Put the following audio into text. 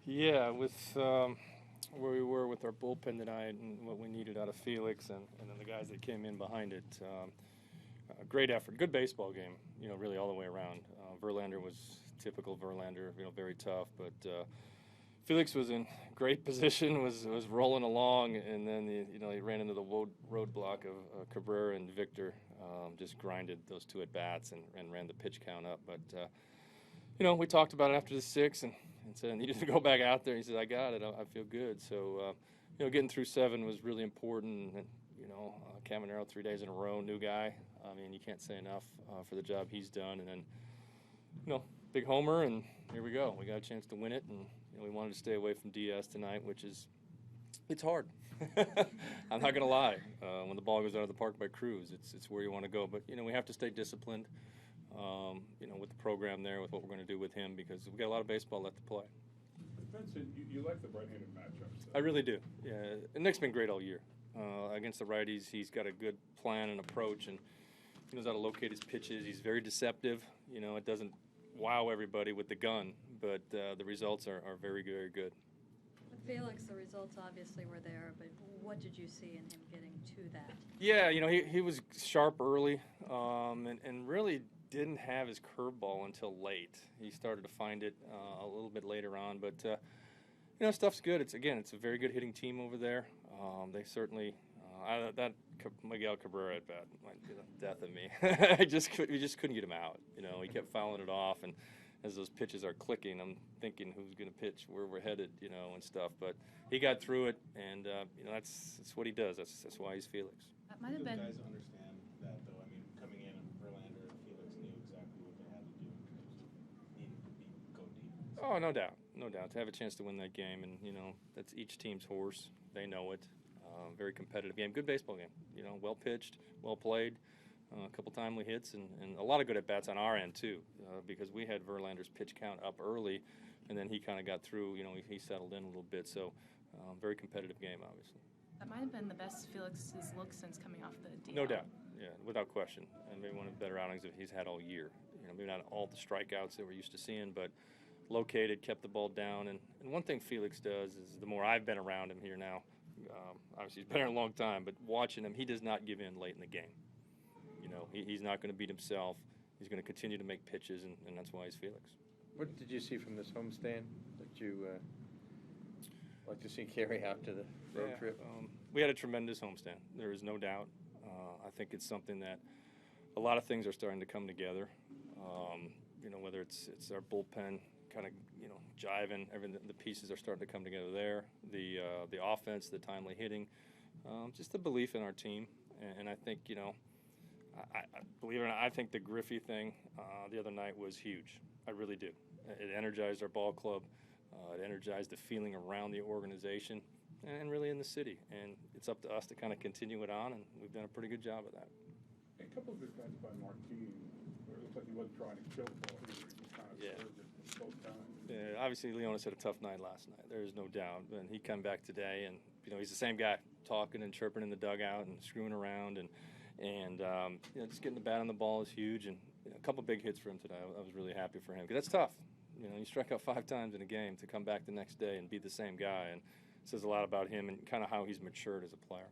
Yeah, with where we were with our bullpen tonight and what we needed out of Felix and then the guys that came in behind it. Great effort, good baseball game, really all the way around. Verlander was typical Verlander, very tough, but Felix was in great position, was rolling along, and then he ran into the roadblock of Cabrera and Victor, just grinded those two at bats and ran the pitch count up. But we talked about it after the sixth and said I needed to go back out there. He said, "I got it. I feel good." So getting through 7 was really important. And Caminero 3 days in a row, new guy. I mean, you can't say enough for the job he's done. And then big homer, and here we go. We got a chance to win it, and we wanted to stay away from DS tonight, which it's hard. I'm not going to lie. When the ball goes out of the park by Cruz, it's where you want to go. But, we have to stay disciplined, with the program there, with what we're going to do with him, because we've got a lot of baseball left to play. Vincent, you like the right-handed matchups. I really do, yeah. And Nick's been great all year. Against the righties, he's got a good plan and approach, and he knows how to locate his pitches. He's very deceptive. It doesn't wow everybody with the gun, but the results are very, very good. With Felix, the results obviously were there, but what did you see in him getting to that? Yeah, he was sharp early and really didn't have his curveball until late. He started to find it a little bit later on, but stuff's good. It's a very good hitting team over there. They certainly that Miguel Cabrera at bat might be the death of me. We just couldn't get him out. He kept fouling it off, and as those pitches are clicking, I'm thinking who's going to pitch, where we're headed, and stuff. But he got through it, and that's what he does. That's why he's Felix. That might have been. Guys understand that, though. I mean, coming in, Verlander and Felix knew exactly what they had to do in terms of needing to go deep. Oh, no doubt. To have a chance to win that game, and that's each team's horse. They know it. Very competitive game. Good baseball game. Well pitched, well played. A couple timely hits, and a lot of good at bats on our end too, because we had Verlander's pitch count up early, and then he kind of got through. He settled in a little bit. So, very competitive game, obviously. That might have been the best Felix's look since coming off the DL. No doubt. Yeah, without question. And maybe one of the better outings that he's had all year. Maybe not all the strikeouts that we're used to seeing, but located, kept the ball down. And one thing Felix does is, the more I've been around him here now, obviously he's been here a long time, but watching him, he does not give in late in the game. He's not going to beat himself. He's going to continue to make pitches, and that's why he's Felix. What did you see from this homestand that you like to see carry out to the road trip? We had a tremendous homestand. There is no doubt. I think it's something that a lot of things are starting to come together. Whether it's our bullpen kind of jiving, the pieces are starting to come together there. The offense, the timely hitting, just the belief in our team, and I think I believe it or not, I think the Griffey thing the other night was huge. I really do. It energized our ball club. It energized the feeling around the organization and really in the city. And it's up to us to kind of continue it on, and we've done a pretty good job of that. A couple of good guys by Martin, where it looks like he wasn't trying to kill the ball. He just kind of served it both times. Yeah, obviously Leonis had a tough night last night. There is no doubt. And he come back today, and he's the same guy, talking and chirping in the dugout and screwing around, and just getting the bat on the ball is huge. And a couple big hits for him today. I was really happy for him, because that's tough. You strike out 5 times in a game, to come back the next day and be the same guy, and it says a lot about him and kind of how he's matured as a player.